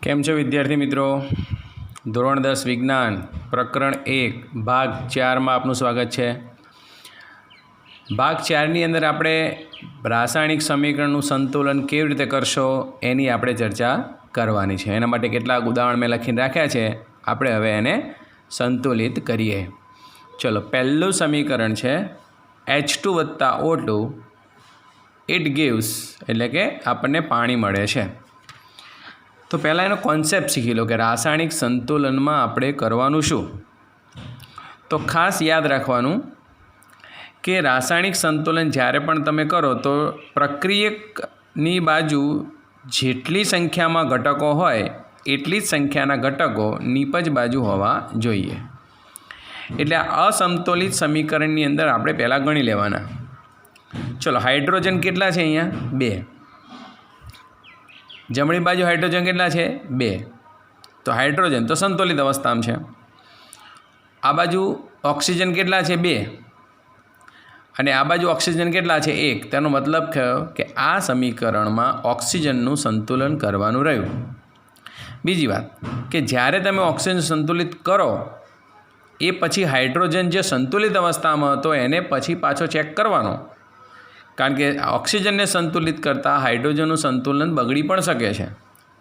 કેમ છો વિદ્યાર્થી મિત્રો? ધોરણ 10 વિજ્ઞાન પ્રકરણ 1 ભાગ 4માં આપનું સ્વાગત છે. ભાગ 4ની અંદર આપણે રાસાયણિક સમીકરણનું સંતુલન કેવી રીતે કરશો એની આપણે ચર્ચા કરવાની છે. એના માટે કેટલાક ઉદાહરણ મેં લખીને રાખ્યા છે. આપણે હવે એને સંતુલિત કરીએ. ચલો, પહેલું સમીકરણ છે H2 + O2 ઇટ ગિવ્સ, એટલે કે આપણને પાણી મળે છે. તો પહેલાં એનો કોન્સેપ્ટ શીખી લો કે રાસાયણિક સંતુલનમાં આપણે કરવાનું શું. તો ખાસ યાદ રાખવાનું કે રાસાયણિક સંતુલન જ્યારે પણ તમે કરો તો પ્રક્રિયકની બાજુ જેટલી સંખ્યામાં ઘટકો હોય એટલી જ સંખ્યાના ઘટકો નિપજ બાજુ હોવા જોઈએ. એટલે આ અસંતુલિત સમીકરણની અંદર આપણે પહેલાં ગણી લેવાના. ચલો, હાઇડ્રોજન કેટલા છે? અહીંયા 2. જમણી બાજુ હાઇડ્રોજન કેટલા છે? 2. તો હાઇડ્રોજન તો સંતુલિત અવસ્થામાં છે. આ બાજુ ઓક્સિજન કેટલા છે? 2. અને આ બાજુ ઓક્સિજન કેટલા છે? 1. તેનો મતલબ થયો કે આ સમીકરણમાં ઓક્સિજનનું સંતુલન કરવાનું રહ્યું. બીજી વાત કે જ્યારે તમે ઓક્સિજન સંતુલિત કરો એ પછી હાઇડ્રોજન જે સંતુલિત અવસ્થામાં હતો એને પછી પાછો ચેક કરવાનો, કારણ કે ઓક્સિજનને સંતુલિત કરતાં હાઇડ્રોજનનું સંતુલન બગડી પણ શકે છે.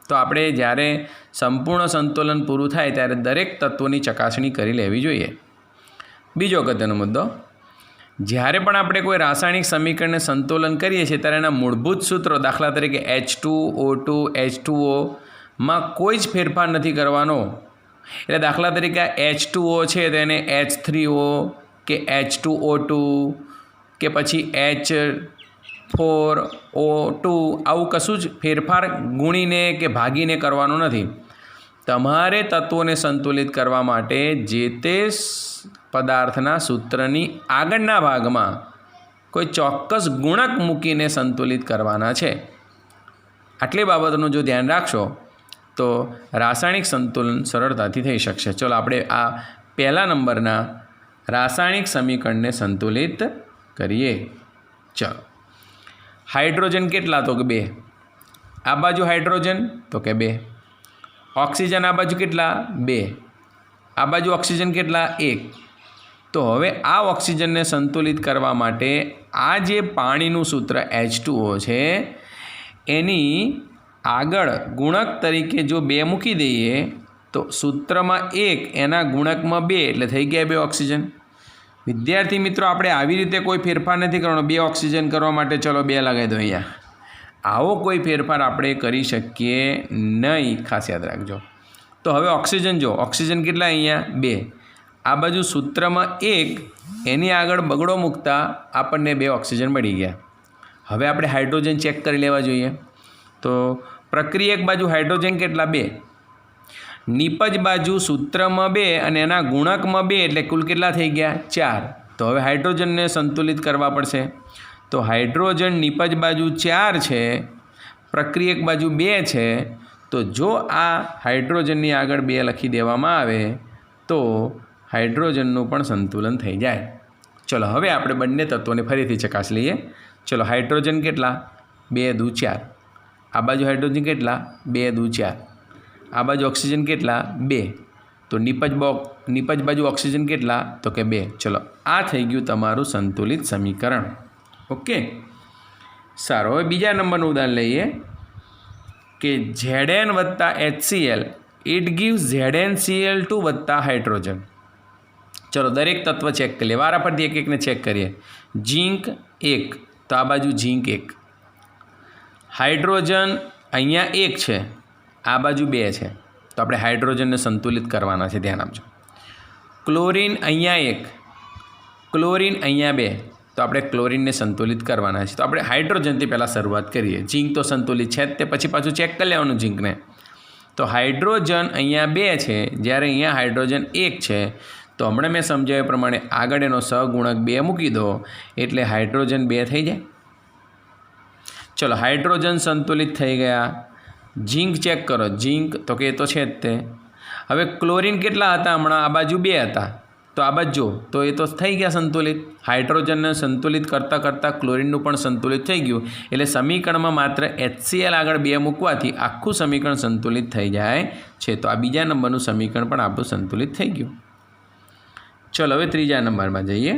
તો આપણે જ્યારે સંપૂર્ણ સંતુલન પૂરું થાય ત્યારે દરેક તત્વોની ચકાસણી કરી લેવી જોઈએ. બીજો અગત્યનો મુદ્દો, જ્યારે પણ આપણે કોઈ રાસાયણિક સમીકરણને સંતુલન કરીએ છીએ ત્યારે એના મૂળભૂત સૂત્રો, દાખલા તરીકે H2O2 H2O માં કોઈ જ ફેરફાર નથી કરવાનો. એટલે દાખલા તરીકે H2O છે તો એને H3O કે H2O2 કે પછી H4O2 આવું કશું જ ફેરફાર ગુણીને કે ભાગીને કરવાનો નથી. તમારે તત્વોને સંતુલિત કરવા માટે જે તે પદાર્થના સૂત્રની આગળના ભાગમાં કોઈ ચોક્કસ ગુણક મૂકીને સંતુલિત કરવાના છે. આટલી બાબતોનું જો ધ્યાન રાખશો તો રાસાયણિક સંતુલન સરળતાથી થઈ શકશે. ચલો, આપણે આ પહેલા નંબરના રાસાયણિક સમીકરણને સંતુલિત કરીએ. ચલો, હાઇડ્રોજન કેટલા? તો કે 2. આ બાજુ હાઇડ્રોજન તો કે 2. ઓક્સિજન આ બાજુ કેટલા? 2. આ બાજુ ઓક્સિજન કેટલા? 1. તો હવે આ ઓક્સિજનને સંતુલિત કરવા માટે આ જે પાણીનું સૂત્ર H2O છે એની આગળ ગુણક તરીકે જો 2 મૂકી દઈએ તો સૂત્રમાં 1 એના ગુણકમાં 2 એટલે થઈ ગયા 2 ઓક્સિજન. વિદ્યાર્થી મિત્રો, આપણે આવી રીતે કોઈ ફેરફાર નથી કરવાનો. 2 ઓક્સિજન કરવા માટે ચલો 2 લગાવી દો અહીંયા. આવો કોઈ ફેરફાર આપણે કરી શકીએ નહીં, ખાસ યાદ રાખજો. તો હવે ઓક્સિજન જો, ઓક્સિજન કેટલા? અહીંયા 2. આ બાજુ સૂત્રમાં 1 એની આગળ બગડો મૂકતા આપણને 2 ઓક્સિજન મળી ગયા. હવે આપણે હાઇડ્રોજન ચેક કરી લેવા જોઈએ. તો પ્રક્રિયક બાજુ હાઇડ્રોજન કેટલા? 2. નિપજ બાજુ સૂત્રમાં 2 અને એના ગુણકમાં 2 એટલે કુલ કેટલા થઈ ગયા? 4. તો હવે હાઇડ્રોજનને સંતુલિત કરવા પડશે. તો હાઇડ્રોજન નિપજ બાજુ 4 છે, પ્રક્રિયક બાજુ 2 છે. તો જો આ હાઇડ્રોજનની આગળ 2 લખી દેવામાં આવે તો હાઇડ્રોજનનું પણ સંતુલન થઈ જાય. ચલો, હવે આપણે બંને તત્વોને ફરીથી ચકાસી લઈએ. ચલો, હાઇડ્રોજન કેટલા? 2 દુ 4. આ બાજુ હાઇડ્રોજન કેટલા? 2 દુ 4. આ બાજુ ઓક્સિજન કેટલા? 2. તો નિપજ બાજુ ઓક્સિજન કેટલા? તો કે 2. ચલો, આ થઈ ગયું તમારું સંતુલિત સમીકરણ. ઓકે, સારું. હવે બીજા નંબરનું ઉદાહરણ લઈએ કે Zn + HCl it gives ZnCl2 + hydrogen. ચલો, દરેક તત્વ ચેક કરીએ. વારા પરથી એક એકને ચેક કરીએ. ઝીંક 1, તો આ બાજુ ઝીંક 1. હાઇડ્રોજન અહીંયા 1 છે, આ બાજુ 2 છે. તો આપણે હાઇડ્રોજનને સંતુલિત કરવાના છે, ધ્યાન આપજો. ક્લોરિન અહીંયા 1, ક્લોરિન અહીંયા 2. તો આપણે ક્લોરિનને સંતુલિત કરવાના છે. તો આપણે હાઇડ્રોજનથી પહેલાં શરૂઆત કરીએ. ઝીંક તો સંતુલિત છે જ, તે પછી પાછું ચેક કરી લેવાનું ઝીંકને. તો હાઇડ્રોજન અહીંયા 2 છે, જ્યારે અહીંયા હાઇડ્રોજન 1 છે. તો હમણાં મેં સમજાવ્યા પ્રમાણે આગળ એનો સહગુણક 2 મૂકી દો એટલે હાઇડ્રોજન 2 થઈ જાય. ચલો, હાઇડ્રોજન સંતુલિત થઈ ગયા. ઝીંક ચેક કરો. ઝીંક તો કે એ તો છે જ તે. હવે ક્લોરિન કેટલા હતા? હમણાં આ બાજુ 2 હતા, तो आ बाजू तो ये तो थई गया संतुलित। हाइड्रोजन ने संतुलित करता करता क्लोरीन पण संतुलित थई गयुं एटले समीकरण में मात्र HCl आगळ 2 मूकवाथी आखुं समीकरण संतुलित थई जाय छे। तो आ बीजा नंबरनुं समीकरण पण आपणुं संतुलित थई गयुं। चलो हवे त्रीजा नंबर में जईए।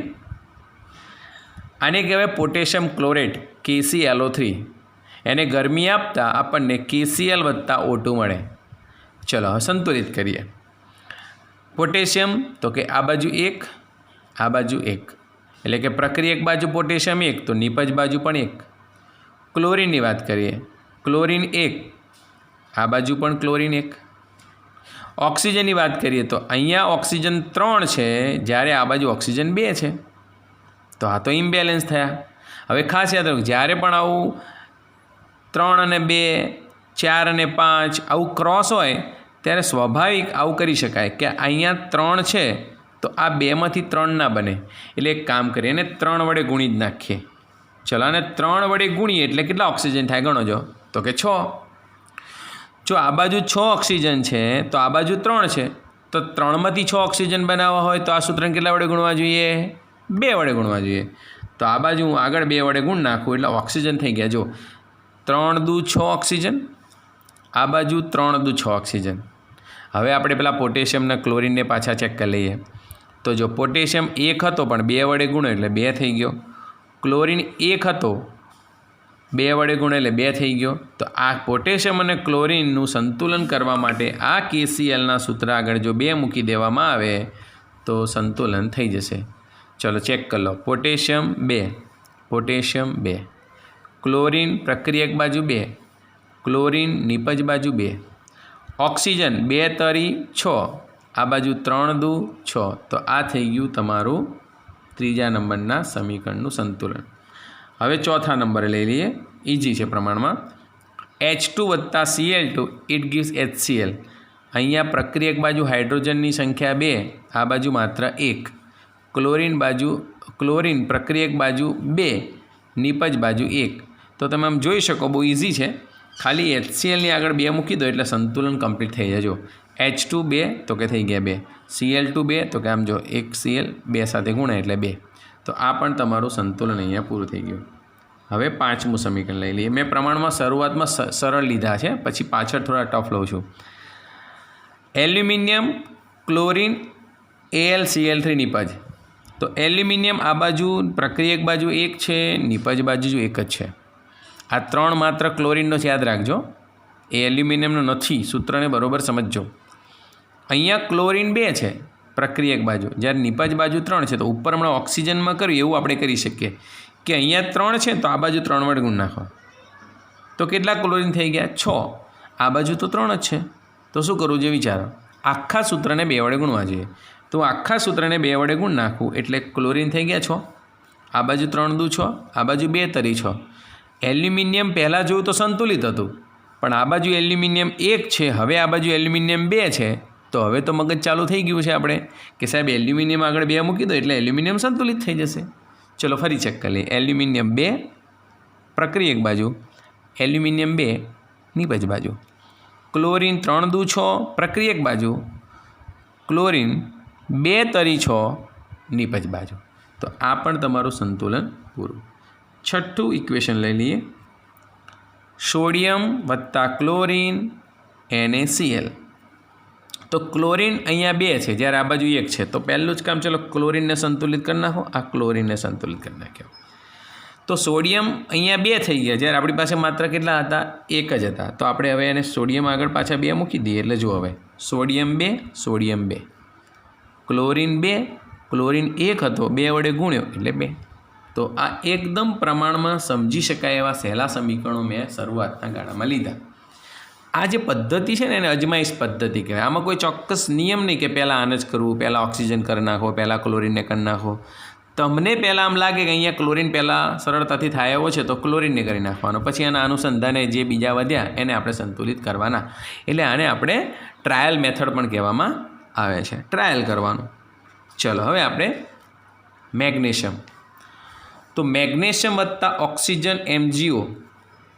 आने कहेवाय पोटेशियम क्लोरेट KClO3। एने गरमी आपता आपणने KCl + O2 मळे। चलो हवे संतुलित करीए। पोटेशियम तो कि आ बाजू 1 आ बाजू 1 एटले के प्रक्रियक बाजू पोटेशियम 1 तो निपज बाजू पण 1। क्लोरीन की बात करिए, क्लोरीन 1 आ बाजू पण क्लोरीन 1। ऑक्सीजन की बात करिए तो अहींया ऑक्सीजन 3 है ज्यारे आ बाजू ऑक्सीजन 2 है। तो आ तो इम्बेलेन्स थया। हवे खास याद रखो ज्यारे पण आवुं 3 અને 2 4 અને 5 आवुं क्रॉस होय त्यारे स्वाभाविक आવું કરી શકાય કે અહીંયા 3 છે તો આ 2માંથી 3 ના બને એટલે એક કામ કરીએ અને 3 વડે ગુણી જ નાખીએ। ચલો આને 3 વડે ગુણીએ એટલે કેટલા ઓક્સિજન થાય ગણો જો તો કે 6। જો આ બાજુ 6 ઓક્સિજન છે તો આ બાજુ 3 છે તો 3માંથી 6 ઓક્સિજન બનાવવા હોય તો આ સૂત્રને કેટલા વડે ગુણવા જોઈએ 2 વડે ગુણવા જોઈએ। તો આ બાજુ હું આગળ 2 વડે ગુણ નાખું એટલે ઓક્સિજન થઈ ગયા જો 3 દુ 6 ઓક્સિજન आ बाजू 3 दू 6 ऑक्सीजन। हवे आपणे पेला पोटेशियम ने क्लोरीन ने पाछा चेक कर लीए। तो जो पोटेशियम 1 हतो पण 2 वडे गुणो एटले 2 थई गयो। क्लोरीन 1 हतो 2 वडे गुणो एटले 2 थई गयो। तो आ पोटेशियम अने क्लोरीननुं संतुलन करवा माटे आ KCl ना सूत्र आगळ जो 2 मूकी देवामां आवे तो संतुलन थई जशे। चलो चेक कर लो। पोटेशियम 2 पोटेशियम 2 क्लोरीन प्रक्रियक बाजू 2 क्लोरीन निपज बाजू 2 ऑक्सीजन 2 तरी 6 आ बाजू 3 दू 6 तो आ थई गयुं तमारुं त्रीजा नंबरना समीकरणनुं संतुलन। हवे चौथा नंबर लई लीए। इजी छे प्रमाणमां H2 + Cl2 it gives HCl। अहींया प्रक्रियक बाजू हाइड्रोजननी संख्या 2 आ बाजू मात्र 1। क्लोरीन प्रक्रियक बाजू 2 निपज बाजू 1। तो तमे आम जोई शको बहु इजी छे। खाली HCl ની આગળ 2 મૂકી દો એટલે સંતુલન કમ્પ્લીટ થઈ જાય। જો H2 2 તો કે થઈ ગયા 2, Cl2 2 તો કે આમ જો 1 Cl 2 સાથે ગુણાય એટલે 2। તો આ પણ તમારું સંતુલન અહીંયા પૂરું થઈ ગયું। હવે પાંચમું સમીકરણ લઈ લઈએ। મેં પ્રમાણમાં શરૂઆતમાં સરળ લીધા છે પછી પાછળ થોડા ટફ લઉં છું। Aluminium chlorine AlCl3 નિપજ। તો એલ્યુમિનિયમ આ બાજુ પ્રક્રિયક બાજુ 1 છે નિપજ બાજુ 1 જ છે। आ 3 मात्र क्लोरीन याद राखजो ए एल्युमिनियम नहीं सूत्र ने बरोबर समझो। अहींया क्लोरीन 2 है प्रक्रियक बाजू ज्यारे निपज बाजू 3 है तो ऊपर हमणे ऑक्सीजन में कर्युं एवुं आपणे करी शकीए कि अहींया 3 है तो आ बाजू 3 वडे गुण नाखो तो केटला क्लोरीन थई गया 6। आ बाजू तो 3 ज छे तो शुं करवुं जोईए विचारो आखा सूत्र ने 2 वडे गुणवा जोईए। तो आखा सूत्र ने 2 वडे गुण नाखुं एटले क्लोरीन थई गया 6 आ बाजू 3 दू 6 आ बाजू 2 तरी 6। एल्युमिनियम पहला जो तो संतुलित हतुं पण आ बाजू एल्युमिनियम 1 है हवे आ बाजू एल्युमिनियम 2 है तो हवे तो मगज चालू थई गयुं छे आपणे कि साहेब एल्युमिनियम आगळ 2 मूकी दो एटले एल्युमिनियम संतुलित थई जशे। चलो फरी चेक कर लीए। एल्युमिनियम 2 प्रक्रियक बाजू एल्युमिनियम 2 निपज बाजू क्लोरीन 3 दू 6 प्रक्रियक बाजू क्लोरीन 2 तरी 6 निपज बाजू। तो आ पण तमारुं संतुलन पूरुं। छठ्ठू इक्वेशन लई लीए। Sodium + chlorine NaCl। तो क्लोरीन अहींया 2 है ज्यारे आ बाजू 1 है तो पहलुं ज काम चलो क्लोरीन ने संतुलित कर नाखो आ क्लोरीन ने संतुलित कर नाख्यो। तो सोडियम अहींया 2 थई गया ज्यारे आपणी पासे मात्र केटला हता 1 ज हता तो आपणे हवे एने सोडियम आगळ पाछा 2 मूकी दीए एटले जो हवे सोडियम 2 क्लोरीन 2 क्लोरीन 1 हतो 2 वडे गुण्यो एटले 2। तो आ एकदम प्रमाण में समझी शकाय एवा सहेला समीकरणों में शुरुआतना गाळा में लीधा। आ जे पद्धति है ने अजमाइश पद्धति कहेवाय। आमां कोई चोक्कस नियम नहीं कि पहला आने ज करवुं पहला ऑक्सीजन कर नाखो पहला क्लोरीन ने कर नाखो। तमने पहला आम लागे कि अहींया क्लोरीन पहला सरळताथी थाय एवो छे तो क्लोरीन ने करी नाखवानो पछी आना अनुसंधाने जे बीजा वध्या एने आपणे संतुलित करवाना एटले आने आपणे ट्रायल मेथड पण कहेवामां आवे छे। ट्रायल करवानुं। चलो हवे आपणे मैग्नेशियम। तो मैग्नेशियम वत्ता ऑक्सीजन MgO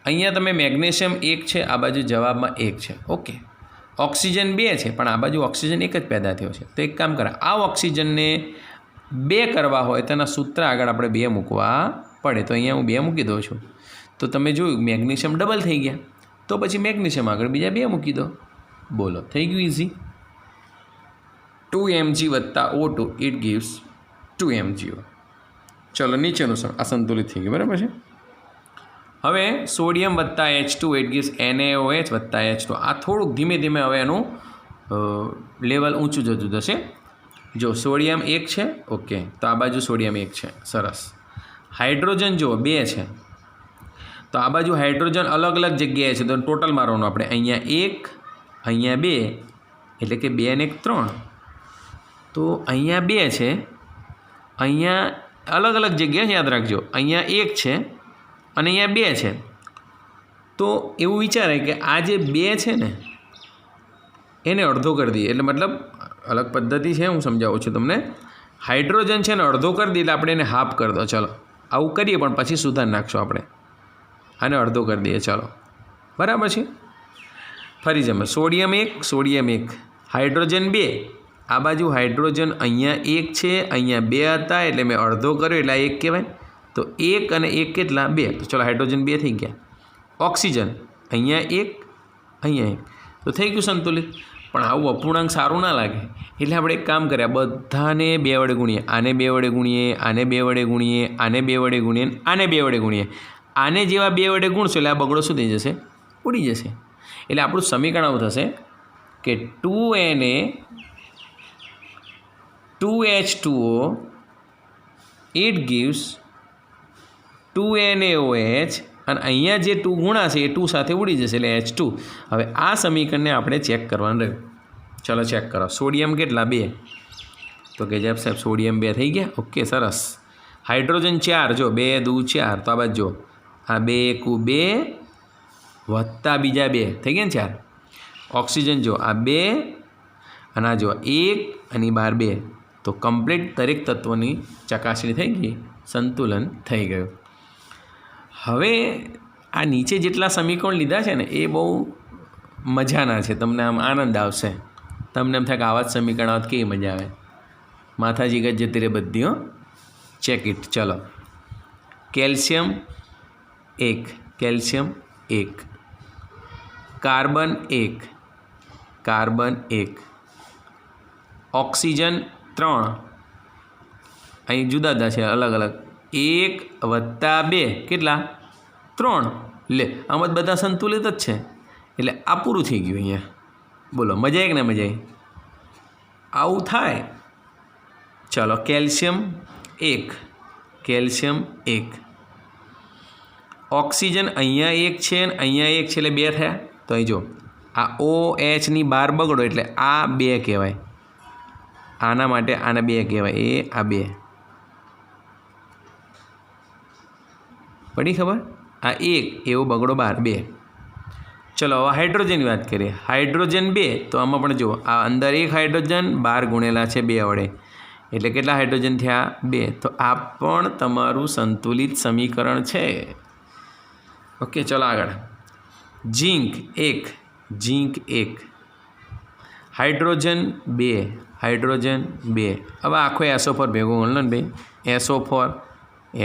अहींया तमे मैग्नेशियम 1 है आ बाजू जवाब में 1 है। ओके ऑक्सीजन 2 है पण आ बाजू ऑक्सीजन 1 ज पैदा थयो छे। तो एक काम करा, आ ऑक्सीजन ने 2 करवा होय तेना सूत्र आगळ आपणे 2 मूकवा पड़े। तो अहींया हूँ 2 मूकी दઉં છું। तो तमे जोयुं मैग्नीशियम डबल थई गया, तो पछी मैग्नीशियम आगळ बीजा 2 मूकी दो। बोलो थई गयुं इजी। 2 mg वत्ता O2 इट गिव्स 2 MgO। चलो नीचेनुं आ संतुलित थई गयुं, बराबर छे। हवे सोडियम वत्ता H2 इट गिव्स NaOH वत्ता H2। आ थोड़ुंक धीमे धीमे हवे एनुं लेवल ऊँचું जतुं जशे। जो सोडियम 1 छे, ओके, तो आ बाजू सोडियम 1 छे, सरस। हाइड्रोजन जो 2 छे, तो आ बाजू हाइड्रोजन अलग अलग जग्याए छे, तो टोटल मारवानुं आपणे। अहींया 1, अहींया 2, एटले के 2 ने 1 3। तो अहींया 2 छे, अहींया अलग अलग जग्याए याद राखजो। अहींया 1 छे अने अहींया 2 छे। तो एवुं विचाराय के आ जे 2 छे ने एने अर्धो कर दीए। एटले मतलब अलग पद्धति है, हूँ समझावुं छुं तमने। हाइड्रोजन है ने अर्धो कर दीए, आपणे एने हाफ कर दो। चलो आवुं करीए पण पछी सुधार नाखशो आपणे। आने अर्धो कर दीए, चलो बराबर छे। फरी जमे सोडियम 1 सोडियम 1, हाइड्रोजन 2। आ बाजू हाइड्रोजन अहींया 1 छे, अहींया 2 हता, एटले मैं अर्धो कर्यो एटले 1 कहेवाय। तो 1 अने 1 केटला 2। तो चलो हाइड्रोजन 2 थई गया। ऑक्सीजन अहींया 1 अहींया 1, तो थई गयुं संतुलित। पण आवुं अपूर्णांक सारूं ना लागे, एटले आपणे एक काम कर्या, बधाने 2 वडे गुणीए, आने 2 वडे गुणीए, आने 2 वडे गुणीए, आने 2 वडे गुणीए, आने 2 वडे गुणीए। आने जेवा 2 वडे गुणशो એટલે આ બગડો શું થઈ જશે? ઉડી જશે। એટલે આપણું સમીકરણ આવું થશે કે 2Na 2H2O it gives 2NaOH અને અહીંયા જે 2 ગુણાશે એ 2 સાથે ઉડી જશે એટલે H2। હવે આ સમીકરણને આપણે ચેક કરવાનું રહ્યું। ચલો ચેક કરો। સોડિયમ કેટલા 2, તો કે જવાબ સાહેબ સોડિયમ 2 થઈ ગયા। ઓકે સરસ। હાઇડ્રોજન 4, જો 2 2 4, તો આ બાજુ જો आ 2 1 2 वत्ता बीजा 2 थई गया 4। ऑक्सीजन जो आ 2 अने आ जो 1 अने 2, तो कम्प्लीट दरेक तत्वनी चकासणी थई गई, संतुलन थई गयुं। हवे आ नीचे जेटला समीकरण लीधा छे ने ए बहु मजाना छे, तमने आम आनंद आवशे। तमने एम थाय के आवा ज समीकरण आवत केवी मजा आवे। माथाजी गज जती रहे बधी हो। Check it. चलो calcium 1, calcium 1, carbon 1, carbon 1, oxygen 3, अहीं जुदा जुदा छे अलग अलग, 1 वत्ता 2 केटला 3। ले आम बधा संतुलित ज छे एटले आ पूरुं थई गयुं। अहींया बोलो मजा आई कि ना मजा आई? आवुं थाय। चलो कैल्शियम 1, कैल्शियम 1, ऑक्सीजन अहींया 1 छे अने अहींया 1 छे एटले 2 थया। तो अहीं जो आ OH नी बार बगड़ो एटले आ 2 कहेवाय। आना माटे आने 2 कहेवाय। ए आ 2 पड़ी खबर? आ 1 एवो बगड़ो बार 2। चलो हवे हाइड्रोजन की बात करिए। हाइड्रोजन 2, तो आमां पण जो आ अंदर 1 हाइड्रोजन बार गुणेला छे 2 वडे, एटले केटला हाइड्रोजन थया 2। तो आ पण तमारुं संतुलित समीकरण छे। ओके चलो आगळ। Zinc 1, zinc 1, hydrogen 2, hydrogen 2। हवे आखो SO4 भेगो गणो ने भाई, SO4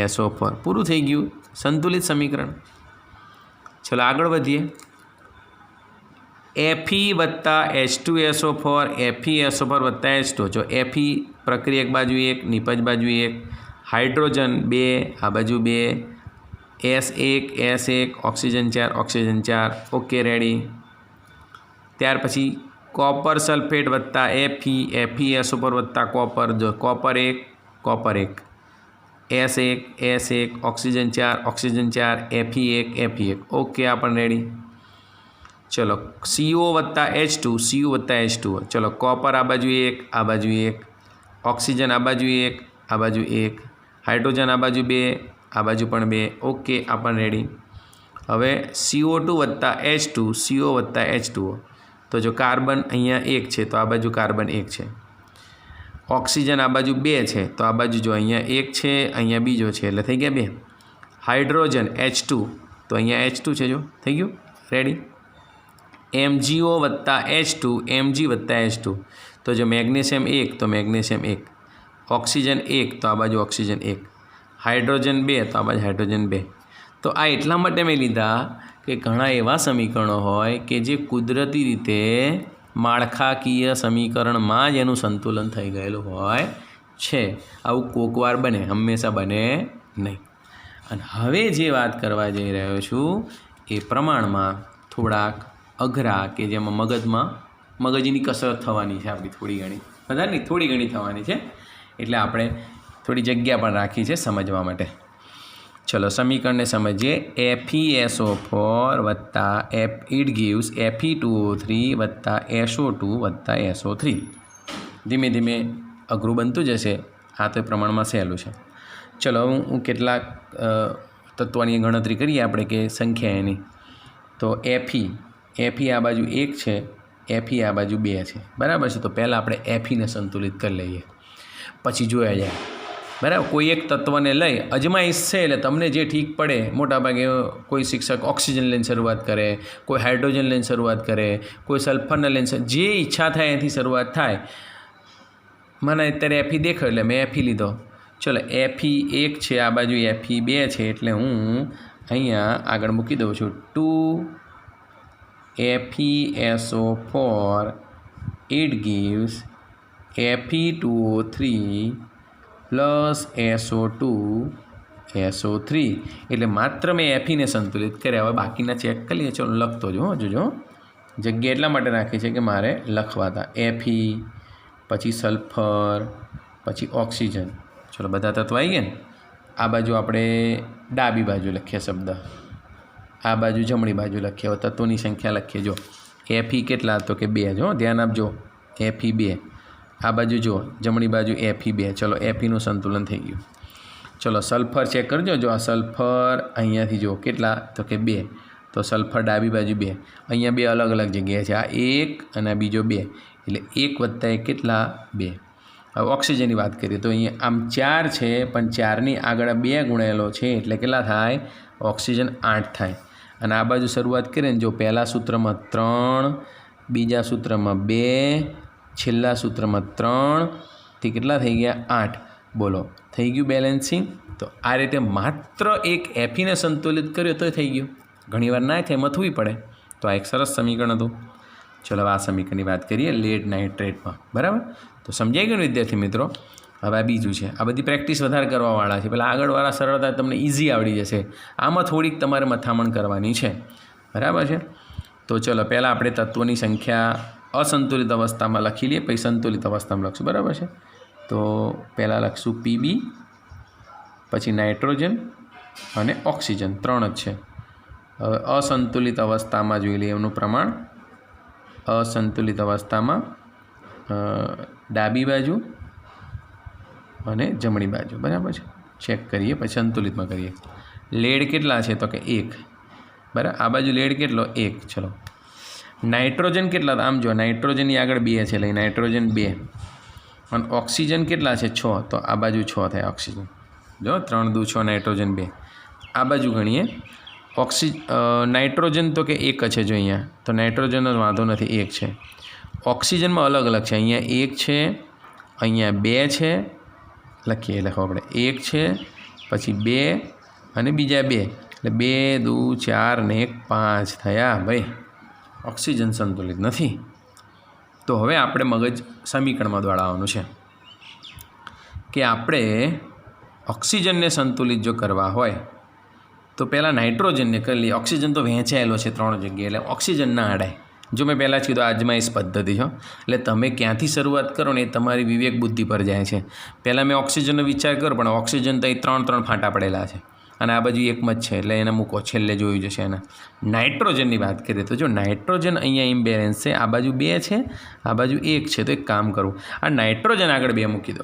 SO4 पूरुं थई गयुं, संतुलित समीकरण। चलो आगळ वधीए। Fe वत्ता H2SO4, FeSO4 वत्ता H2। जो Fe प्रक्रिया एक बाजू 1, निपज बाजू 1, हाइड्रोजन 2 आ बाजू 2, S1 S1, oxygen 4 oxygen 4। Okay ready. त्यार पछी कॉपर सल्फेट वत्ता FeSO4 वत्ता कॉपर, जो copper 1 copper 1, S1 S1, oxygen 4 oxygen 4, Fe1 Fe1। Okay आपण रेडी। चलो CO वत्ता H2, CO वत्ता H2। चलो कॉपर आ बाजू 1 आ बाजू 1, ऑक्सीजन आ बाजू 1 आ बाजू 1, हाइड्रोजन आ बाजू 2 आ बाजू पण 2। ओके आपण रेडी। हवे CO2 वत्ता H2, CO वत्ता H2O। तो जो कार्बन अहींया 1 छे, तो आ बाजू कार्बन 1 छे। ऑक्सीजन आ बाजू 2 छे, तो आ बाजू जो अहींया 1 छे अहींया बीजो छे એટલે થઈ ગયા 2। हाइड्रोजन H2, तो अहींया H2 छे, जो થઈ ગયું रेडी। MgO વત્તા H2 Mg વત્તા H2 તો જો મેગ્નેશિયમ 1 તો મેગ્નેશિયમ 1, ઓક્સિજન 1 તો આ બાજુ ઓક્સિજન 1, હાઇડ્રોજન 2 તો આ બાજુ હાઇડ્રોજન 2. તો આ એટલા માટે મેં લીધા કે ઘણા એવા સમીકરણો હોય કે જે કુદરતી રીતે માળખાકીય સમીકરણમાં જ એનું સંતુલન થઈ ગયેલું હોય છે. આવું કોકવાર બને, હંમેશા બને નહીં. અને હવે જે વાત કરવા જઈ રહ્યો છું એ પ્રમાણમાં થોડાક અઘરા કે જેમાં મગજની કસરત થવાની છે આપણી થોડી ઘણી, વધારે નહીં થોડી ઘણી થવાની છે, એટલે આપણે થોડી જગ્યા પણ રાખી છે સમજવા માટે. ચલો સમીકરણને સમજીએ. FeSO4 વત્તા ઇટ ગીવ્સ Fe2O3 વત્તા SO2 વત્તા SO3. ધીમે ધીમે અઘરું બનતું જશે, આ તો પ્રમાણમાં સહેલું છે. ચલો હું કેટલાક તત્વોની ગણતરી કરીએ આપણે કે સંખ્યા એની. તો Fe આ બાજુ 1 છે, Fe આ બાજુ 2 છે, બરાબર છે. તો પહેલાં આપણે Feને સંતુલિત કરી લઈએ, પછી જોયા જાય. બરાબર, કોઈ એક તત્વને લઈ અજમાઈશ છે એટલે તમને જે ઠીક પડે. મોટાભાગે કોઈ શિક્ષક ઓક્સિજન લઈને શરૂઆત કરે, કોઈ હાઇડ્રોજન લઈને શરૂઆત કરે, કોઈ સલ્ફરને લઈને, જે ઈચ્છા થાય એથી શરૂઆત થાય. મને અત્યારે Fe દેખાય એટલે મેં Fe લીધો. ચલો Fe 1 છે, આ બાજુ Fe 2 છે, એટલે હું અહીંયા આગળ મૂકી દઉં છું 2FeSO4 it gives Fe2O3 plus SO2 એટલે માત્ર મેં Feને સંતુલિત કર્યા. હવે બાકીના ચેક કરી લઈએ. ચલો લખતો જો, જોજો જગ્યા એટલા માટે રાખી છે કે મારે લખવા હતા. Fe પછી સલ્ફર પછી ઓક્સિજન. ચલો બધા તત્વ આવી ગયા ને. આ બાજુ આપણે ડાબી બાજુ લખીએ શબ્દ, આ બાજુ જમણી બાજુ લખીએ. હવે તત્વોની સંખ્યા લખીએ. જો Fe કેટલા તો કે 2, જો ધ્યાન આપજો, Fe 2. આ બાજુ જો જમણી બાજુ Fe 2. ચલો Feનું સંતુલન થઈ ગયું. ચલો સલ્ફર ચેક કરજો. જો આ સલ્ફર અહીંયાથી જો કેટલા તો કે 2, તો સલ્ફર ડાબી બાજુ 2. અહીંયા 2 અલગ અલગ જગ્યાએ છે, આ 1 અને આ બીજો 2, એટલે 1 વત્તા 1 કેટલા 2. હવે ઓક્સિજનની વાત કરીએ તો અહીંયા આમ 4 છે, પણ 4ની આગળ 2 ગુણેલો છે, એટલે કેટલા થાય? ઓક્સિજન 8 થાય. અને આ બાજુ શરૂઆત કરીએ ને, જો પહેલાં સૂત્રમાં 3, બીજા સૂત્રમાં 2, છેલ્લા સૂત્રમાં 3 થી કેટલા થઈ ગયા? 8. બોલો થઈ ગયું બેલેન્સિંગ. તો આ રીતે માત્ર એક Feને સંતુલિત કર્યો તો થઈ ગયું. ઘણીવાર ના થાય, મથવું પડે. તો આ એક સરસ સમીકરણ હતું. ચલો આ સમીકરણની વાત કરીએ લેડ નાઇટ્રેટમાં. બરાબર, તો સમજાઈ ગયું વિદ્યાર્થી મિત્રો. હવે આ બીજું છે. આ બધી પ્રેક્ટિસ વધારે કરવાવાળા છે. પેલા આગળવાળા સરળતા તમને ઇઝી આવડી જશે. આમાં થોડીક તમારે મથામણ કરવાની છે. બરાબર છે. તો ચલો પહેલાં આપણે તત્વોની સંખ્યા અસંતુલિત અવસ્થામાં લખી લઈએ, પછી સંતુલિત અવસ્થામાં લખશું. બરાબર છે. તો પહેલાં લખશું Pb, પછી નાઇટ્રોજન અને ઓક્સિજન, 3 જ છે. હવે અસંતુલિત અવસ્થામાં જોઈ લઈએ એમનું પ્રમાણ. અસંતુલિત અવસ્થામાં ડાબી બાજુ અને જમણી બાજુ. બરાબર છે. ચેક કરીએ, પછી સંતુલિતમાં કરીએ. લેડ કેટલા છે તો કે 1. બરાબર, આ બાજુ લેડ કેટલો? 1. ચલો નાઇટ્રોજન કેટલા? આમ જો નાઇટ્રોજનની આગળ 2 છે, એટલે નાઇટ્રોજન 2. અને ઓક્સિજન કેટલા છે? 6. તો આ બાજુ 6 થાય ઓક્સિજન. જો 3 દુ 6, નાઇટ્રોજન 2. આ બાજુ ગણીએ નાઇટ્રોજન તો કે 1 છે. જો અહીંયા તો નાઇટ્રોજનનો વાંધો નથી, 1 છે. ઓક્સિજનમાં અલગ અલગ છે. અહીંયા 1 છે, અહીંયા 2 છે. લખો આપણે 1 છે, પછી 2 અને બીજા 2, એટલે 2 દુ 4 ને 1 5 થયા. ભાઈ ઓક્સિજન સંતુલિત નથી. તો હવે આપણે મગજ સમીકરણમાં દોડાવવાનું છે કે આપણે ઓક્સિજનને સંતુલિત જો કરવા હોય તો પહેલાં નાઇટ્રોજનને કરી લઈએ. ઓક્સિજન તો વહેંચાયેલો છે 3 જગ્યાએ, એટલે ઓક્સિજન ના અડાય. જો મેં પહેલાં જ કીધું આજમાઈશ પદ્ધતિ છો, એટલે તમે ક્યાંથી શરૂઆત કરો ને એ તમારી વિવેક બુદ્ધિ પર જાય છે. પહેલાં મેં ઓક્સિજનનો વિચાર કર્યો, પણ ઓક્સિજન તો અહીં 3 ફાંટા પડેલા છે, અને આ બાજુ 1 જ છે, એટલે એને મૂકો, છેલ્લે જોયું જશે. એના નાઇટ્રોજનની વાત કરીએ તો જો નાઇટ્રોજન અહીંયા ઇમ્બેલેન્સ છે, આ બાજુ 2 છે, આ બાજુ 1 છે. તો એક કામ કરું, આ નાઇટ્રોજન આગળ 2 મૂકી દો.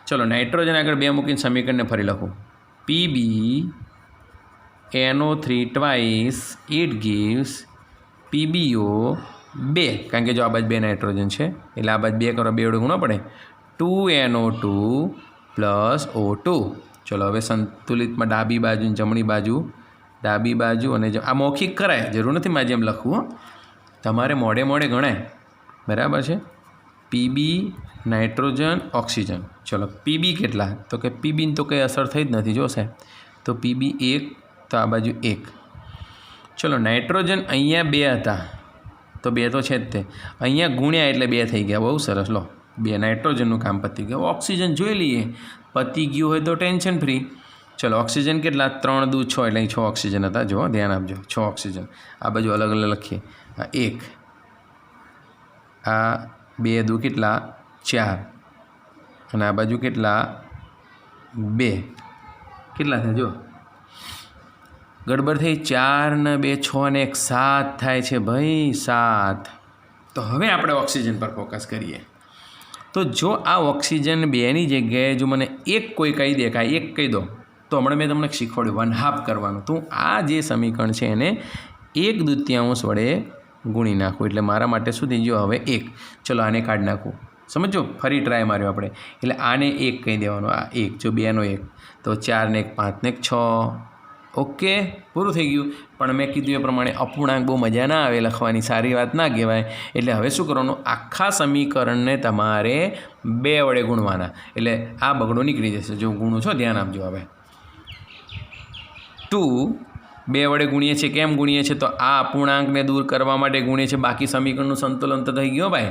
ચલો નાઇટ્રોજન આગળ 2 મૂકીને સમીકરણને ફરી લખું. PbNO3 twice it gives PbO 2, કારણ કે જો આ બાજુ 2 નાઇટ્રોજન છે, એટલે આ બાજુ 2 કરો, 2 વડે ગુણો પડે. 2NO2 plus O2. ચલો હવે સંતુલિતમાં ડાબી બાજુ જમણી બાજુ, ડાબી બાજુ અને આ મૌખિક કરાય, જરૂર નથી મારે જેમ લખવું. તમારે મોડે મોડે ગણાય, બરાબર છે. PB nitrogen oxygen. ચલો પીબી કેટલા, તો કે પીબીને તો કંઈ અસર થઈ જ નથી જો સાહેબ, તો પીબી 1, તો આ બાજુ 1. ચલો નાઇટ્રોજન અહીંયા 2 હતા, તો 2 તો છે જ તે, અહીંયા ગુણ્યા એટલે 2 થઈ ગયા. બહુ સરસ. લો 2 નાઇટ્રોજનનું કામ પતી ગયું. ઓક્સિજન જોઈ લઈએ, પતી ગયું હોય તો ટેન્શન ફ્રી. ચલો ઓક્સિજન કેટલા, 3 દુ 6 એટલે 6 ઓક્સિજન હતા. જો ધ્યાન આપજો, 6 ઓક્સિજન. આ બાજુ અલગ અલગ લખીએ. આ 1, આ 2 દુ કેટલા 4, અને આ બાજુ કેટલા 2, કેટલા થાય જો, ગડબડ થઈ. 4 ને 2 6 ને 1 7 થાય છે ભાઈ, 7. તો હવે આપણે ઓક્સિજન પર ફોકસ કરીએ. તો જો આ ઓક્સિજન 2ની જગ્યાએ જો મને 1 કોઈ કહી દેખાય, 1 કહી દો, તો હમણાં મેં તમને શીખવાડ્યું 1/2 કરવાનું. તો આ જે સમીકરણ છે એને 1/2 વડે ગુણી નાખું, એટલે મારા માટે શું થઈ ગયું હવે 1. ચલો આને કાઢી નાખું, સમજો, ફરી ટ્રાય માર્યો આપણે. એટલે આને 1 કહી દેવાનું, આ 1, જો 2નો 1, તો 4 ને 1 5 ને 1 6. ઓકે, પૂરું થઈ ગયું. પણ મેં કીધું એ પ્રમાણે અપૂર્ણાંક બહુ મજા ના આવે લખવાની, સારી વાત ના કહેવાય. એટલે હવે શું કરવાનું, આખા સમીકરણને તમારે 2 વડે ગુણવાના, એટલે આ બગડો નીકળી જશે. જો ગુણું છો, ધ્યાન આપજો. હવે 2 2 વડે ગુણીએ છીએ. કેમ ગુણીએ છીએ, તો આ અપૂર્ણાંકને દૂર કરવા માટે ગુણીએ છીએ. બાકી સમીકરણનું સંતુલન તો થઈ ગયો ભાઈ.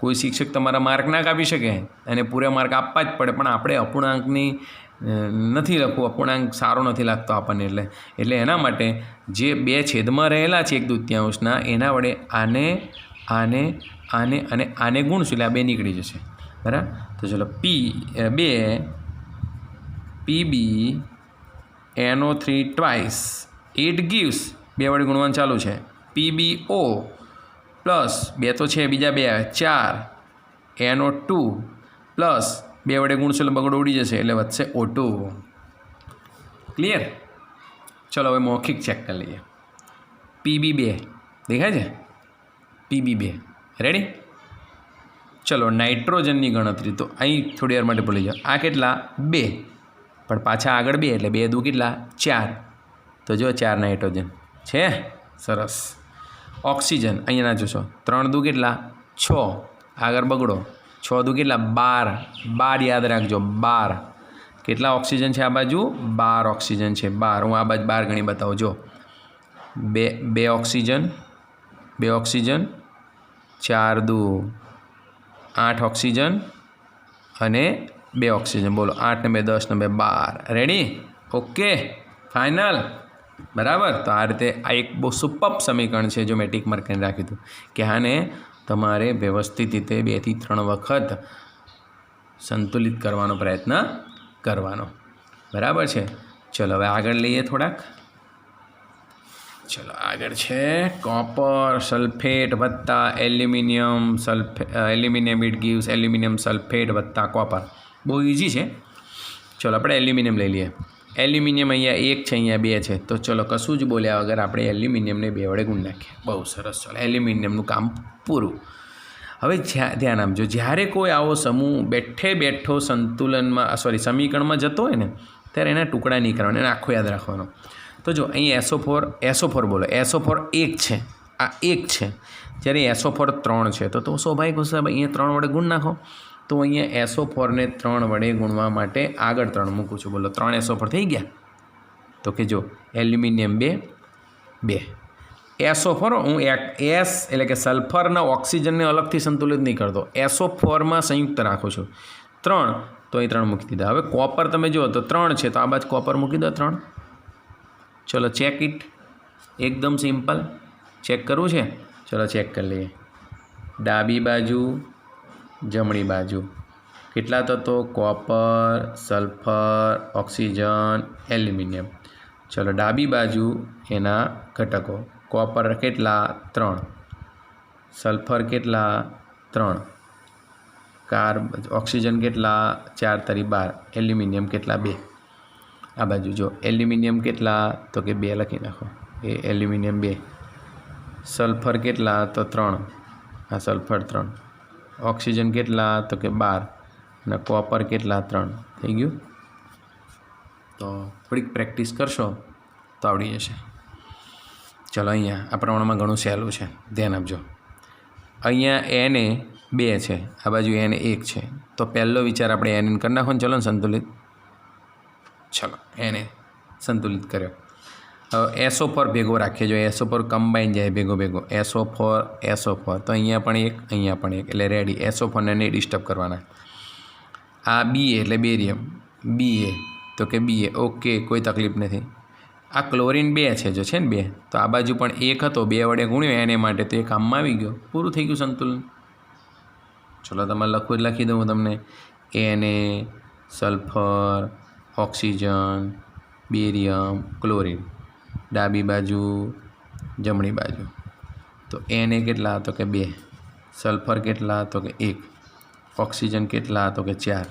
કોઈ શિક્ષક તમારા માર્ક ના કાપી શકે, અને પૂરા માર્ક આપવા જ પડે. પણ આપણે અપૂર્ણાંકની નથી લખવું, અપૂર્ણાંક સારો નથી લાગતો આપણને. એટલે એના માટે જે 2 છેદમાં રહેલા છે 1/2ના, એના વડે આને આને આને અને આને ગુણશું, એટલે આ 2 નીકળી જશે. બરાબર. તો ચલો P2 PB NO3 twice, it gives 2 વડે ગુણવાનું ચાલુ છે. PbO પ્લસ 2 તો છે, બીજા 2 4 NO2 પ્લસ 2 વડે ગુણશો એટલે બગડો ઉડી જશે, એટલે વધશે O2. ક્લિયર. ચલો હવે મૌખિક ચેક કરી લઈએ. PB2 દેખાય છે, PB2 રેડી. ચલો નાઇટ્રોજનની ગણતરી, તો અહીં થોડી વાર માટે ભૂલી જાઓ. આ કેટલા 2, પણ પાછા આગળ 2, એટલે 2 દુ કેટલા 4, તો જો 4 નાઇટ્રોજન છે. સરસ. ઓક્સિજન અહીંયા ના જોશો, 3 દુ કેટલા 6, આગળ બગડો, 6 દુ કેટલા 12 યાદ રાખજો, 12. કેટલા ઓક્સિજન છે આ બાજુ, 12 ઓક્સિજન છે. 12 હું આ બાજુ 12 ગણી બતાવું. જો 2 ઓક્સિજન 2 ઓક્સિજન, 4 દુ 8 ઓક્સિજન, અને 2 ઓક્સિજન. બોલો 8 ને 2 10 ને 2 12. રેડી. Okay, final. બરાબર. તો આ રીતે આ એક બહુ સુપર સમીકરણ છે, જો મેં ટીક માર્ક કરીને રાખ્યું હતું કે આને તમારે વ્યવસ્થિત રીતે 2 થી 3 વખત સંતુલિત કરવાનો પ્રયત્ન કરવાનો. બરાબર છે. ચલો હવે આગળ લઈએ થોડાક. ચલો આગળ છે કોપર સલ્ફેટ વત્તા aluminium aluminium it gives aluminium sulphate વત્તા કોપર. બહુ ઇઝી છે. ચલો આપણે એલ્યુમિનિયમ લઈ લઈએ. એલ્યુમિનિયમ અહીંયા 1 છે, અહીંયા 2 છે. તો ચલો કશું જ બોલ્યા વગર આપણે એલ્યુમિનિયમને 2 વડે ગુણ નાખીએ. બહુ સરસ. ચલો એલ્યુમિનિયમનું કામ પૂરું. હવે ધ્યાન આપજો, જ્યારે કોઈ આવો સમૂહ બેઠો સંતુલનમાં સમીકરણમાં જતો હોય ને, ત્યારે એના ટુકડા નહીં કરવાના, એને આખો યાદ રાખવાનો. તો જો અહીં SO4 બોલો, SO4 1 છે, આ 1 છે, જ્યારે SO4 3 છે. તો સ્વાભાવિક વસ્તુ અહીંયા 3 વડે ગુણ નાખો. તો અહીંયા SO4ને 3 વડે ગુણવા માટે આગળ 3 મૂકું છું. બોલો 3 SO4 થઈ ગયા. તો કે જો એલ્યુમિનિયમ 2 SO4, હું S એટલે કે સલ્ફરના ઓક્સિજનને અલગથી સંતુલિત નહીં કરતો, SO4માં સંયુક્ત રાખું છું. 3, તો અહીં 3 મૂકી દીધા. હવે કોપર તમે જુઓ તો 3 છે, તો આ બાજુ કોપર મૂકી દો 3. ચલો ચેક ઇટ. એકદમ સિમ્પલ. ચેક કરવું છે. ચલો ચેક કરી લઈએ. ડાબી બાજુ જમણી બાજુ કેટલા તત્વો, કોપર સલ્ફર ઓક્સિજન એલ્યુમિનિયમ. ચલો ડાબી બાજુ એના ઘટકો, કોપર કેટલા 3, સલ્ફર કેટલા 3, ઓક્સિજન કેટલા 4 તરી 12, એલ્યુમિનિયમ કેટલા 2. આ બાજુ જો એલ્યુમિનિયમ કેટલા, તો કે 2 લખી નાખો, એ એલ્યુમિનિયમ 2. સલ્ફર કેટલા, તો 3, આ સલ્ફર 3. ઓક્સિજન કેટલા, તો કે 12, અને કોપર કેટલા 3. થઈ ગયું. તો થોડીક પ્રેક્ટિસ કરશો તો આવડી જશે. ચલો અહીંયા આ પ્રમાણમાં ઘણું સહેલું છે, ધ્યાન આપજો. અહીંયા એને 2 છે, આ બાજુ એને 1 છે, તો પહેલો વિચાર આપણે એને કરી નાખો ને. ચલો ને સંતુલિત. ચલો એને સંતુલિત કર્યો. હવે SO4 ભેગો રાખીએ. જો SO4 કમ્બાઈન જાય ભેગો SO4 તો અહીંયા પણ 1 અહીંયા પણ 1 એટલે રેડી. SO4 ને નહીં ડિસ્ટર્બ કરવાના. આ BA એટલે બેરિયમ, BA તો કે BA, ઓકે, કોઈ તકલીફ નથી. આ ક્લોરિન 2 છે, જો છે ને 2, તો આ બાજુ પણ 1 હતો, 2 વડે ગુણ્યો એને માટે, તો એ કામમાં આવી ગયો, પૂરું થઈ ગયું સંતુલન. ચલો તમારે લખવું જ લખી દઉં હું તમને. Na, sulphur, oxygen, barium, chlorine, ડાબી બાજુ જમણી બાજુ. તો Na કેટલા? તો કે 2. સલ્ફર કેટલા? તો કે 1. ઓક્સિજન કેટલા? તો કે 4.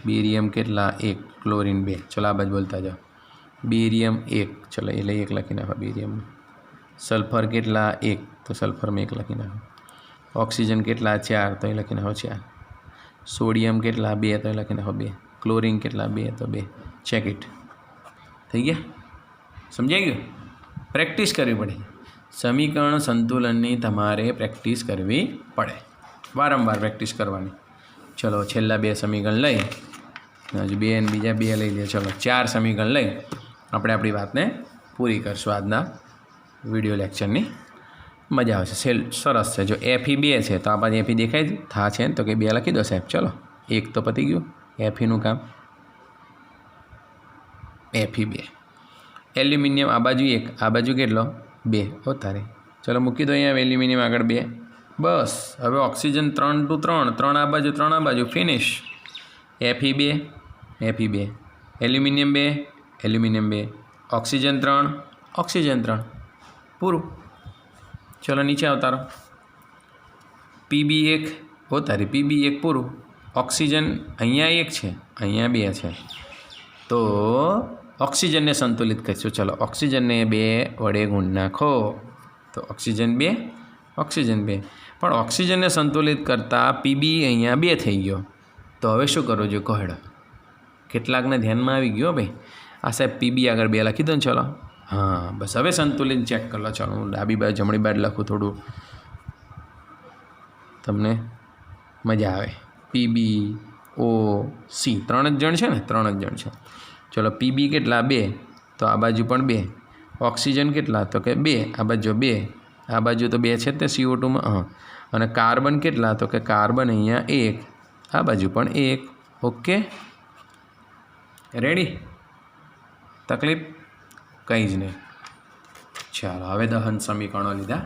બેરિયમ કેટલા? 1. ક્લોરિન 2. ચલો આ બાજુ બોલતા જાઓ. બેરિયમ 1, ચલો એટલે 1 લખી નાખો બેરિયમમાં. સલ્ફર કેટલા? 1, તો સલ્ફરમાં 1 લખી નાખો. ઓક્સિજન કેટલા? 4, તો એ લખી નાખો 4. સોડિયમ કેટલા? 2, તો એ લખી નાખો 2. ક્લોરિન કેટલા? 2, તો 2. Check it. થઈ ગયા? સમજાઈ ગયું? પ્રેક્ટિસ કરવી પડે. સમીકરણ સંતુલનની તમારે પ્રેક્ટિસ કરવી પડે, વારંવાર પ્રેક્ટિસ કરવાની. ચલો છેલ્લા 2 સમીકરણ લઈ, હજુ 2 અને બીજા 2 લઈ લઈએ. ચલો 4 સમીકરણ લઈ આપણે આપણી વાતને પૂરી કરશું આજના વિડીયો લેક્ચરની. મજા આવશે, સરસ છે. જો Fe2 છે તો આ બાજુ Fe દેખાય થા છે ને, તો કે 2 લખી દો સાહેબ. ચલો 1 તો પતી ગયું Feનું કામ. Fe2. એલ્યુમિનિયમ આ બાજુ 1, આ બાજુ કેટલો? 2. હો તારે. ચલો મૂકી દો અહીંયા એલ્યુમિનિયમ આગળ 2. બસ હવે ઓક્સિજન 3 to 3, 3 આ બાજુ 3 આ બાજુ, ફિનિશ. Fe2, એલ્યુમિનિયમ 2, ઓક્સિજન 3, પૂરું. ચલો નીચે અવતારો. Pb1, હો તારી Pb1 પૂરું. ઓક્સિજન અહીંયા 1 છે, અહીંયા 2 છે, તો ઓક્સિજનને સંતુલિત કરીશું. ચલો ઓક્સિજનને 2 વડે ગુણ નાખો, તો ઓક્સિજન 2, ઓક્સિજન 2. પણ ઓક્સિજનને સંતુલિત કરતાં Pb અહીંયા 2 થઈ ગયો, તો હવે શું કરવું જોઈએ? કહો. કેટલાકને ધ્યાનમાં આવી ગયો ભાઈ? આ સાહેબ Pb આગળ 2 લખી દો ને. ચલો હા બસ, હવે સંતુલિત ચેક કરી લો. ચાલો હું ડાબી બાજુ જમણી બાજુ લખું, થોડું તમને મજા આવે. PbOC 3 જ જણ છે ને? 3 જ જણ છે. ચલો Pb કેટલા? 2, તો આ બાજુ પણ 2. ઓક્સિજન કેટલા? તો કે 2, આ બાજુ 2, આ બાજુ તો 2 છે તે CO2માં. હા, અને કાર્બન કેટલા? તો કે કાર્બન અહીંયા 1, આ બાજુ પણ 1. Okay, ready? તકલીફ કંઈ જ નહીં. ચાલો હવે દહન સમીકરણો લીધા.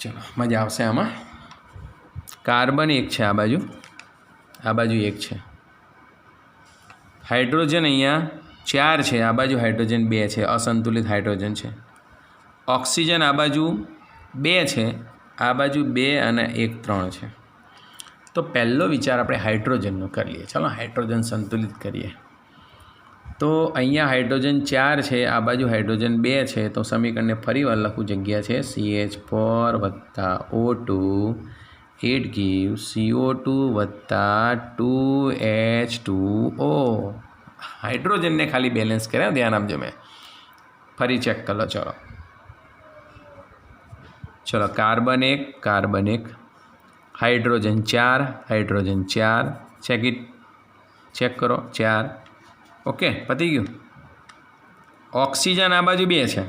ચલો મજા આવશે આમાં. કાર્બન 1 છે આ બાજુ 1 છે. હાઇડ્રોજન અહીંયા 4 છે, આ બાજુ હાઇડ્રોજન 2 છે, અસંતુલિત હાઇડ્રોજન છે. ઓક્સિજન આ બાજુ 2 છે, આ બાજુ 2 અને 1 3 છે. તો પહેલો વિચાર આપણે હાઇડ્રોજનનો કરી લઈએ. ચાલો હાઇડ્રોજન સંતુલિત કરીએ. તો અહીંયા હાઇડ્રોજન 4 છે, આ બાજુ હાઇડ્રોજન 2 છે, તો સમીકરણને ફરી વાર લખું, જગ્યા છે CH4 + O2, it gives CO2 + 2H2O. હાઇડ્રોજનને ખાલી બેલેન્સ કર્યા, ધ્યાન આપજો. મેં ફરી ચેક કરી લો. ચલો કાર્બન 1, હાઇડ્રોજન 4, ચેક કરો 4. ઓકે, પતી ગયું. ઓક્સિજન આ બાજુ 2 છે,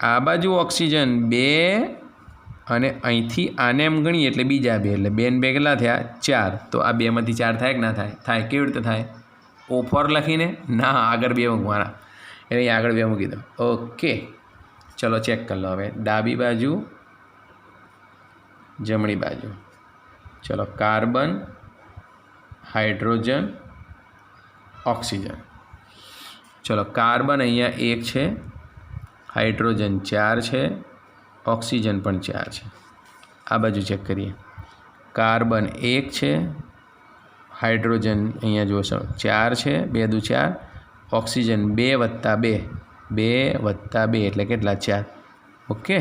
આ બાજુ ઓક્સિજન 2, અને અહીંથી આને એમ ગણીએ એટલે બીજા 2, એટલે 2 ને 2 કેટલા થયા? 4. તો આ 2માંથી 4 થાય કે ના થાય? થાય. કેવી રીતે થાય? O4 લખીને ના, આગળ 2 મૂકવાના, એટલે આગળ 2 મૂકી દો. ઓકે, ચલો ચેક કરી લો. હવે ડાબી બાજુ જમણી બાજુ. ચલો કાર્બન, હાઇડ્રોજન, ઓક્સિજન. ચલો કાર્બન અહીંયા 1 છે, હાઇડ્રોજન 4 છે, ઓક્સિજન પણ 4 છે. આ બાજુ ચેક કરીએ. કાર્બન 1 છે, હાઇડ્રોજન અહીંયા જોશો 4 છે, 2 દુ 4, ઓક્સિજન 2 + 2 એટલે કેટલા? 4. ઓકે,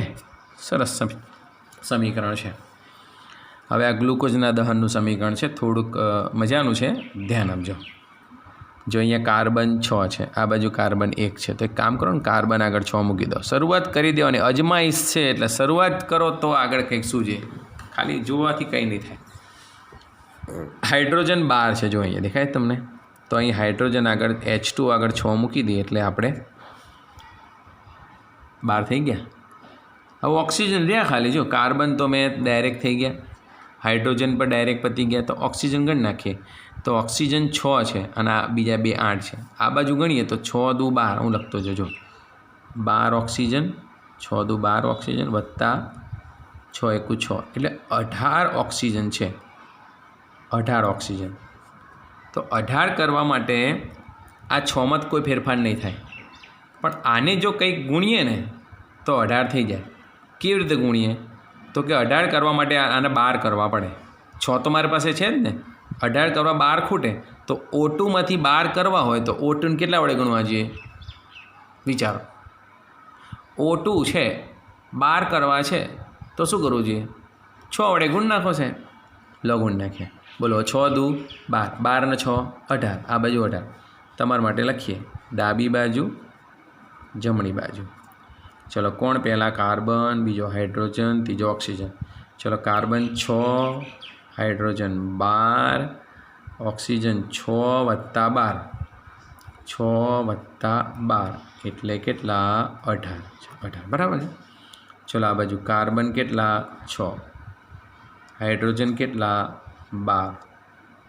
સરસ સમીકરણ છે. હવે આ ગ્લુકોઝના દહનનું સમીકરણ છે, થોડુંક મજાનું છે, ધ્યાન આપજો. જો અહીંયા કાર્બન 6 છે, આ બાજુ કાર્બન 1 છે, તો એક કામ કરો ને, કાર્બન આગળ 6 મૂકી દો. શરૂઆત કરી દેવાની, અજમાઈશ છે એટલે શરૂઆત કરો તો આગળ કંઈક સૂઝે, ખાલી જોવાથી કંઈ નહીં થાય. હાઇડ્રોજન 12 છે, જો અહીંયા દેખાય તમને, તો અહીં હાઇડ્રોજન આગળ H2 આગળ 6 મૂકી દઈએ એટલે આપણે 12 થઈ ગયા. હવે ઓક્સિજન રહ્યા ખાલી, જો કાર્બન તો મેં ડાયરેક્ટ થઈ ગયા, હાઇડ્રોજન પર ડાયરેક્ટ પતી ગયા, તો ઓક્સિજન ગણી નાખીએ તો ઓક્સિજન 6 છે અને આ બીજા 2 8 છે. આ બાજુ ગણીએ તો 6 દુ 12, હું લખતો જજો, 12 ઓક્સિજન, 6 દુ 12 ઓક્સિજન વત્તા 6 એકુ 6 એટલે 18 ઓક્સિજન છે. 18 ઓક્સિજન. તો 18 કરવા માટે આ 6માં કોઈ ફેરફાર નહીં થાય, પણ આને જો કંઈક ગુણીએ ને તો 18 થઈ જાય. કેવી રીતે ગુણીએ? તો કે 18 કરવા માટે આને 12 કરવા પડે. 6 તો મારી પાસે છે જ ને, 18 કરવા 12 ખૂટે, તો O2માંથી 12 કરવા હોય તો O2ને કેટલા વડે ગણવા જોઈએ? વિચારો, O2 છે 12 કરવા છે તો શું કરવું જોઈએ? 6 વડે ગુણ નાખો છે, લો ગુણ નાખ્યા. બોલો, 6 દુ 12, 12 ને 6 18, આ બાજુ 18. તમારા માટે લખીએ, ડાબી બાજુ જમણી બાજુ. ચલો, કોણ પહેલાં? કાર્બન, બીજો હાઇડ્રોજન, ત્રીજો ઓક્સિજન. ચલો, કાર્બન 6, હાઇડ્રોજન 12, ઓક્સિજન 6 વત્તા 12, 6 વત્તા 12 એટલે કેટલા? 18. બરાબર છે. ચલો, આ બાજુ કાર્બન કેટલા? 6, હાઇડ્રોજન કેટલા? 12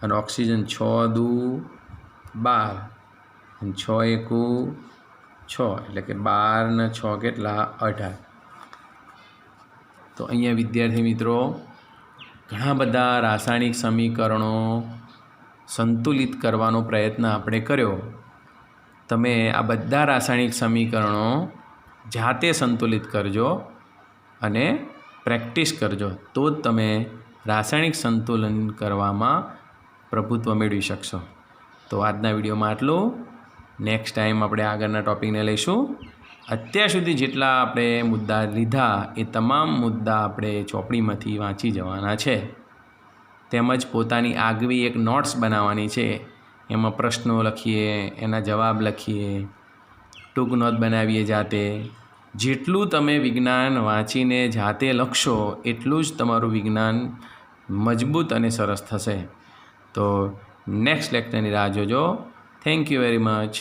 અને ઓક્સિજન 6 દુ 12 અને 6 એકુ 6 એટલે કે 12 ને 6 કેટલા? 18. તો અહીંયા વિદ્યાર્થી મિત્રો ઘણા બધા રાસાયણિક સમીકરણો સંતુલિત કરવાનો પ્રયત્ન આપણે કર્યો. તમે આ બધા રાસાયણિક સમીકરણો જાતે સંતુલિત કરજો અને પ્રેક્ટિસ કરજો, તો જ તમે રાસાયણિક સંતુલન કરવામાં પ્રભુત્વ મેળવી શકશો. તો આજના વિડીયોમાં આટલું. નેક્સ્ટ ટાઈમ આપણે આગળના ટૉપિકને લઈશું. અત્યાર સુધી જેટલા આપણે મુદ્દા લીધા એ તમામ મુદ્દા આપણે ચોપડીમાંથી વાંચી જવાના છે, તેમજ પોતાની આગવી એક નોટ્સ બનાવવાની છે. એમાં પ્રશ્નો લખીએ, એના જવાબ લખીએ, ટૂંક નોંધ બનાવીએ જાતે. જેટલું તમે વિજ્ઞાન વાંચીને જાતે લખશો એટલું જ તમારું વિજ્ઞાન મજબૂત અને સરસ થશે. તો નેક્સ્ટ લેક્ચરની રાહ જોજો. Thank you very much.